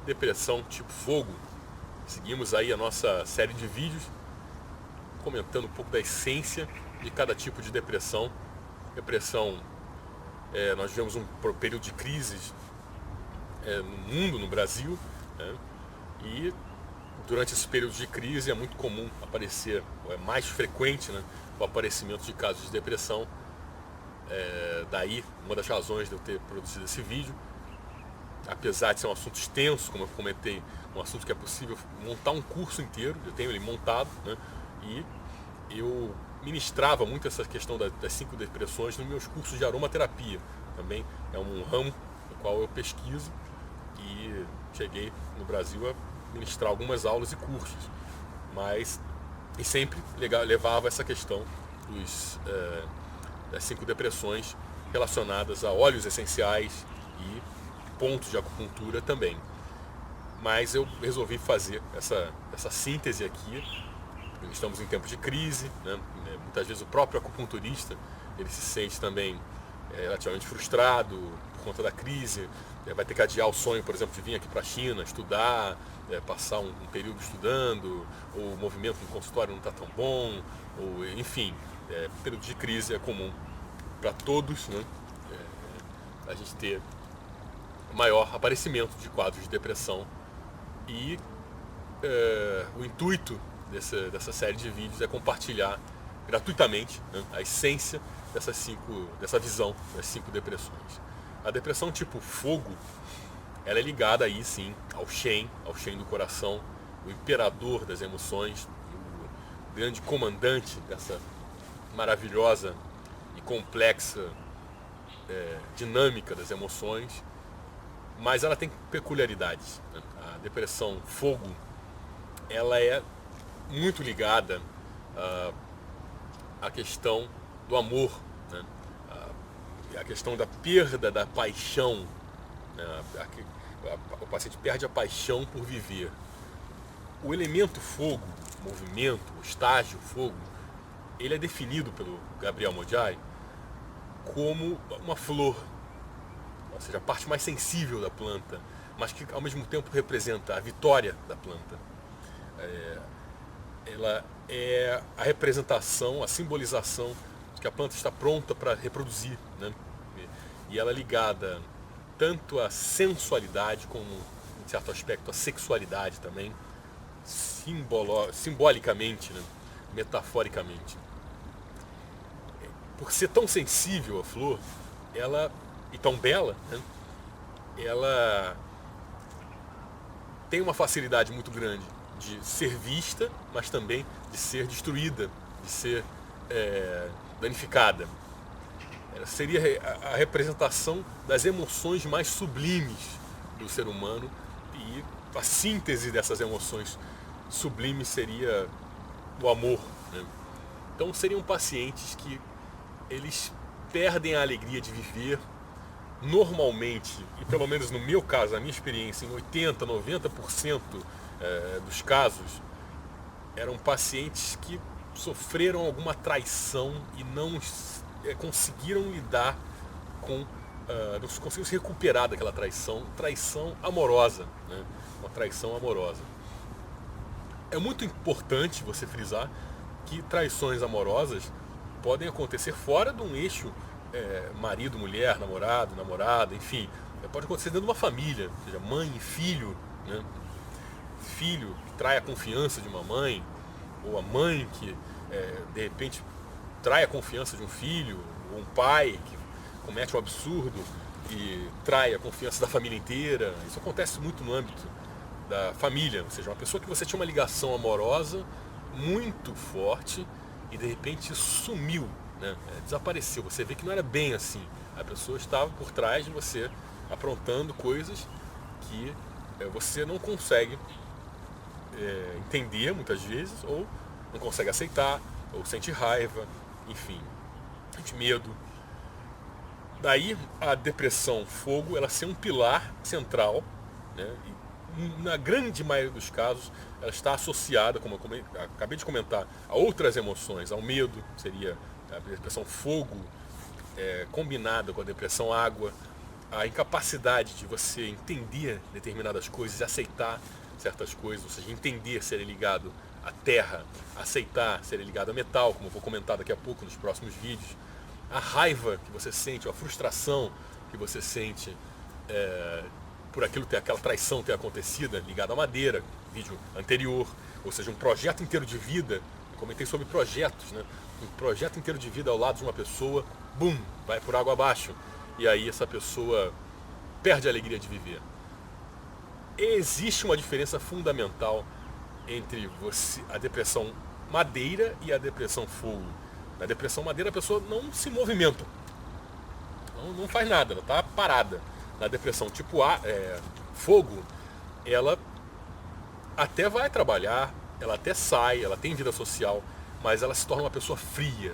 depressão tipo fogo. Seguimos aí a nossa série de vídeos comentando um pouco da essência de cada tipo de depressão. Depressão, nós vivemos um período de crises no mundo, no Brasil, né? E durante esses períodos de crise é muito comum aparecer, ou é mais frequente, né, o aparecimento de casos de depressão. Daí uma das razões de eu ter produzido esse vídeo, apesar de ser um assunto extenso, como eu comentei, um assunto que é possível montar um curso inteiro, eu tenho ele montado, né, e eu ministrava muito essa questão das 5 depressões nos meus cursos de aromaterapia. Também é um ramo no qual eu pesquiso e cheguei no Brasil a ministrar algumas aulas e cursos, e sempre levava essa questão das 5 depressões relacionadas a óleos essenciais e pontos de acupuntura também. Mas eu resolvi fazer essa síntese aqui. Estamos em tempos de crise, né? Muitas vezes o próprio acupunturista ele se sente também relativamente frustrado por conta da crise, vai ter que adiar o sonho, por exemplo, de vir aqui para a China estudar, passar um período estudando, ou o movimento no consultório não está tão bom, ou enfim, período de crise é comum para todos, né? A gente ter maior aparecimento de quadros de depressão. E o intuito dessa série de vídeos é compartilhar gratuitamente, né, a essência dessa visão das 5 depressões. A depressão tipo fogo, ela é ligada aí sim ao Shen do coração, o imperador das emoções, o grande comandante dessa maravilhosa e complexa dinâmica das emoções, mas ela tem peculiaridades, né? A depressão fogo, ela é muito ligada à questão do amor, né? A questão da perda da paixão, né? O paciente perde a paixão por viver. O elemento fogo, o movimento, o estágio fogo, ele é definido pelo Gabriel Modjai como uma flor, ou seja, a parte mais sensível da planta, mas que ao mesmo tempo representa a vitória da planta. Ela é a representação, a simbolização de que a planta está pronta para reproduzir, né? E ela é ligada tanto à sensualidade como, em certo aspecto, à sexualidade também, simbolicamente, né? Metaforicamente. Por ser tão sensível a flor, e tão bela, né? Ela tem uma facilidade muito grande de ser vista, mas também de ser destruída, de ser danificada. Ela seria a representação das emoções mais sublimes do ser humano, e a síntese dessas emoções sublimes seria o amor, né? Então seriam pacientes que eles perdem a alegria de viver normalmente, e pelo menos no meu caso, na minha experiência, em 80%, 90% dos casos, eram pacientes que sofreram alguma traição e não conseguiram lidar com, não conseguiram se recuperar daquela traição amorosa, né? Uma traição amorosa. É muito importante você frisar que traições amorosas podem acontecer fora de um eixo marido, mulher, namorado, namorada, enfim. Pode acontecer dentro de uma família, ou seja, mãe e filho, né? Filho que trai a confiança de uma mãe, ou a mãe que de repente trai a confiança de um filho, ou um pai que comete um absurdo e trai a confiança da família inteira. Isso acontece muito no âmbito da família, ou seja, uma pessoa que você tinha uma ligação amorosa muito forte e de repente sumiu, né? Desapareceu. Você vê que não era bem assim. A pessoa estava por trás de você aprontando coisas que você não consegue entender muitas vezes, ou não consegue aceitar, ou sente raiva, enfim, sente medo. Daí a depressão fogo, ela ser um pilar central, né? E na grande maioria dos casos ela está associada, como eu acabei de comentar, a outras emoções, ao medo, seria a depressão fogo combinada com a depressão água, a incapacidade de você entender determinadas coisas, aceitar certas coisas, ou seja, entender ser ligado à terra, aceitar ser ligado a metal, como eu vou comentar daqui a pouco nos próximos vídeos, a raiva que você sente, ou a frustração que você sente por aquela traição ter acontecido, ligado à madeira, vídeo anterior, ou seja, um projeto inteiro de vida, eu comentei sobre projetos, né? Um projeto inteiro de vida ao lado de uma pessoa, bum, vai por água abaixo, e aí essa pessoa perde a alegria de viver. Existe uma diferença fundamental entre a depressão madeira e a depressão fogo. Na depressão madeira a pessoa não se movimenta, não faz nada, ela está parada. Na depressão tipo fogo, ela até vai trabalhar, ela até sai, ela tem vida social, mas ela se torna uma pessoa fria.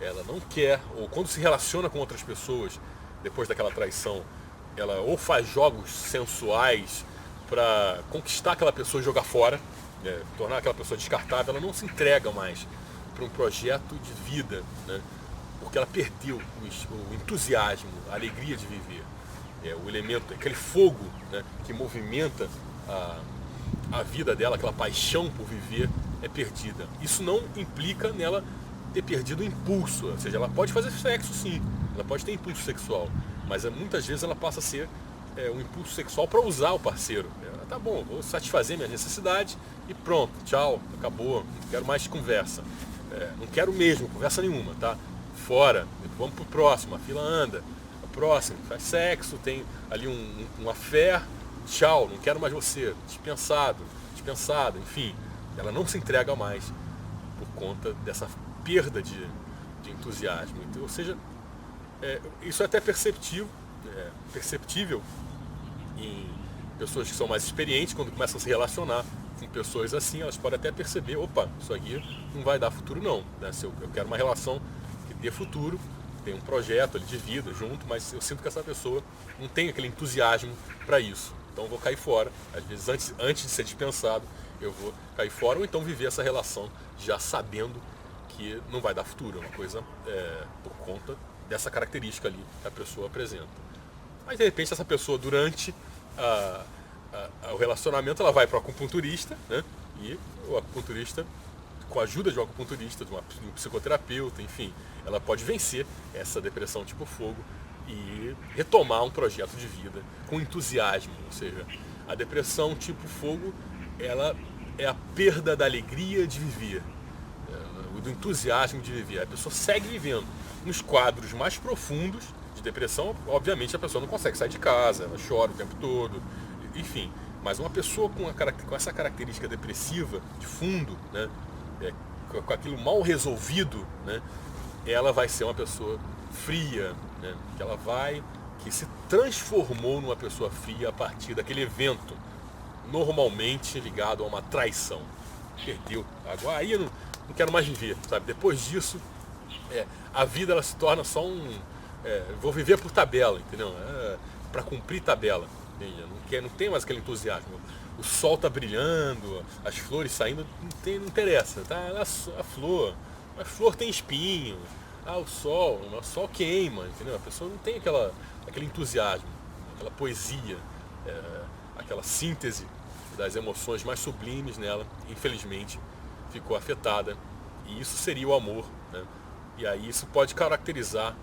Ela não quer, ou quando se relaciona com outras pessoas, depois daquela traição, ela ou faz jogos sensuais para conquistar aquela pessoa e jogar fora, né, tornar aquela pessoa descartável, ela não se entrega mais para um projeto de vida, né, porque ela perdeu o entusiasmo, a alegria de viver. O elemento, aquele fogo, né, que movimenta a vida dela, aquela paixão por viver, é perdida. Isso não implica nela ter perdido o impulso, ou seja, ela pode fazer sexo sim, ela pode ter impulso sexual, mas muitas vezes ela passa a ser um impulso sexual para usar o parceiro. Tá bom, vou satisfazer minha necessidade e pronto, tchau, acabou, não quero mais conversa. Não quero mesmo, conversa nenhuma, tá? Fora, vamos pro próximo, a fila anda. Próximo, faz sexo, tem ali um affair, tchau, não quero mais você, dispensado, enfim, ela não se entrega mais por conta dessa perda de entusiasmo. Então, ou seja, isso é até perceptível em pessoas que são mais experientes, quando começam a se relacionar com pessoas assim, elas podem até perceber, opa, isso aqui não vai dar futuro não, né? Se eu quero uma relação que dê futuro, tem um projeto ali de vida junto, mas eu sinto que essa pessoa não tem aquele entusiasmo para isso. Então eu vou cair fora. Às vezes, antes de ser dispensado, eu vou cair fora ou então viver essa relação já sabendo que não vai dar futuro. É uma coisa por conta dessa característica ali que a pessoa apresenta. Mas de repente essa pessoa, durante o relacionamento, ela vai para o acupunturista, né? E o acupunturista, com a ajuda de um acupunturista, de um psicoterapeuta, enfim, ela pode vencer essa depressão tipo fogo e retomar um projeto de vida com entusiasmo. Ou seja, a depressão tipo fogo, ela é a perda da alegria de viver, do entusiasmo de viver. A pessoa segue vivendo. Nos quadros mais profundos de depressão, obviamente a pessoa não consegue sair de casa, ela chora o tempo todo, enfim. Mas uma pessoa com essa característica depressiva de fundo, né, com aquilo mal resolvido, né, ela vai ser uma pessoa fria, né, que se transformou numa pessoa fria a partir daquele evento, normalmente ligado a uma traição. Perdeu. Agora aí eu não quero mais viver, sabe? Depois disso, a vida ela se torna só vou viver por tabela, entendeu? Para cumprir tabela. Não tem mais aquele entusiasmo. O sol está brilhando, as flores saindo, não interessa, tá? A flor tem espinho, o sol queima, entendeu? A pessoa não tem aquele entusiasmo, aquela poesia, aquela síntese das emoções mais sublimes nela, infelizmente, ficou afetada. E isso seria o amor, né? E aí isso pode caracterizar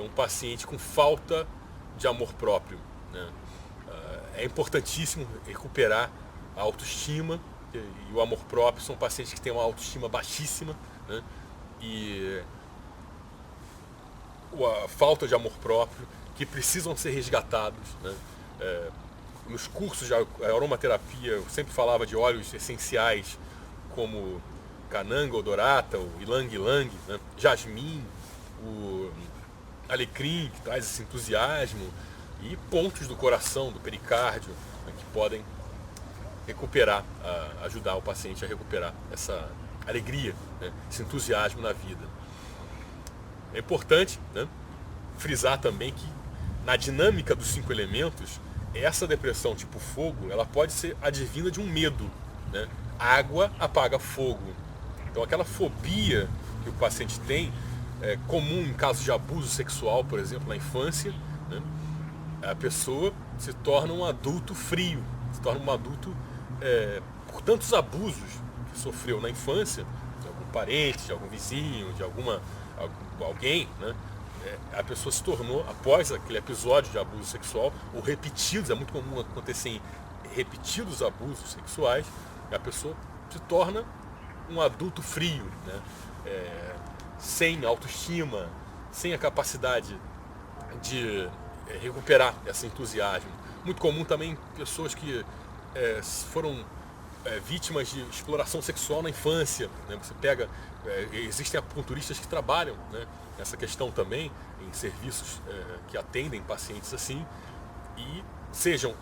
um paciente com falta de amor próprio, né? É importantíssimo recuperar a autoestima e o amor próprio. São pacientes que têm uma autoestima baixíssima, né? E a falta de amor próprio, que precisam ser resgatados, né? Nos cursos de aromaterapia eu sempre falava de óleos essenciais como cananga odorata, o ylang ylang, né? Jasmim, o alecrim, que traz esse entusiasmo, e pontos do coração, do pericárdio, né, que podem ajudar o paciente a recuperar essa alegria, né, esse entusiasmo na vida. É importante, né, frisar também que na dinâmica dos 5 elementos, essa depressão tipo fogo, ela pode ser advinda de um medo, né? Água apaga fogo. Então aquela fobia que o paciente tem, comum em casos de abuso sexual, por exemplo, na infância, né? a pessoa se torna um adulto frio, se torna um adulto por tantos abusos que sofreu na infância, de algum parente, de algum vizinho, de alguém, né? A pessoa se tornou, após aquele episódio de abuso sexual, ou repetidos, é muito comum acontecer em repetidos abusos sexuais, a pessoa se torna um adulto frio, né? Sem autoestima, sem a capacidade de recuperar esse entusiasmo. Muito comum também pessoas que foram vítimas de exploração sexual na infância, né? Você pega, existem acupunturistas que trabalham, né, essa questão também em serviços que atendem pacientes assim, e seja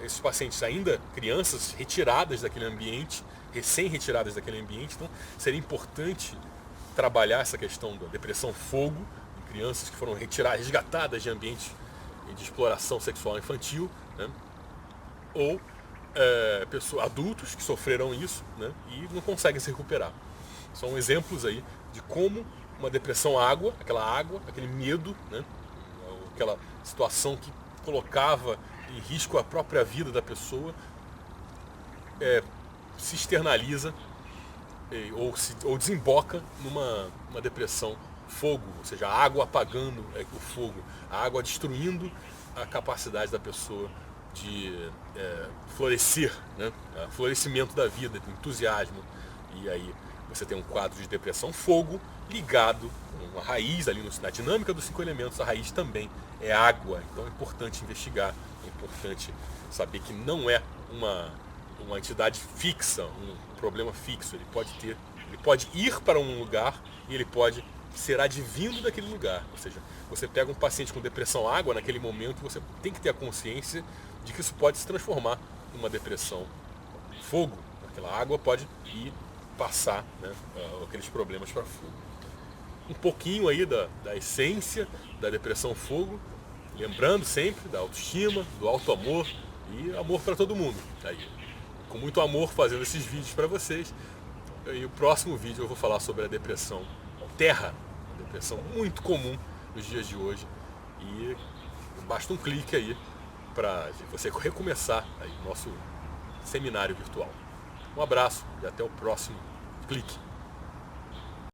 esses pacientes ainda crianças retiradas daquele ambiente, recém-retiradas daquele ambiente. Então seria importante trabalhar essa questão da depressão fogo em crianças que foram resgatadas de ambientes de exploração sexual infantil, né? Ou adultos que sofreram isso, né, e não conseguem se recuperar. São exemplos aí de como uma depressão aquele medo, né, aquela situação que colocava em risco a própria vida da pessoa, se externaliza ou desemboca numa depressão fogo, ou seja, a água apagando o fogo, a água destruindo a capacidade da pessoa de florescer, né? Florescimento da vida, de entusiasmo. E aí você tem um quadro de depressão fogo ligado com uma raiz ali na dinâmica dos 5 elementos. A raiz também é água, então é importante investigar, é importante saber que não é uma entidade fixa, um problema fixo. Ele pode ir para um lugar e ele pode ser advindo daquele lugar. Ou seja, você pega um paciente com depressão água, naquele momento você tem que ter a consciência de que isso pode se transformar numa depressão fogo. Aquela água pode ir passar, né, aqueles problemas para fogo. Um pouquinho aí da essência da depressão fogo, lembrando sempre da autoestima, do auto-amor e amor para todo mundo. Aí, com muito amor fazendo esses vídeos para vocês. E o próximo vídeo eu vou falar sobre a depressão terra, uma depressão muito comum nos dias de hoje. E basta um clique aí para você recomeçar aí o nosso seminário virtual. Um abraço e até o próximo clique.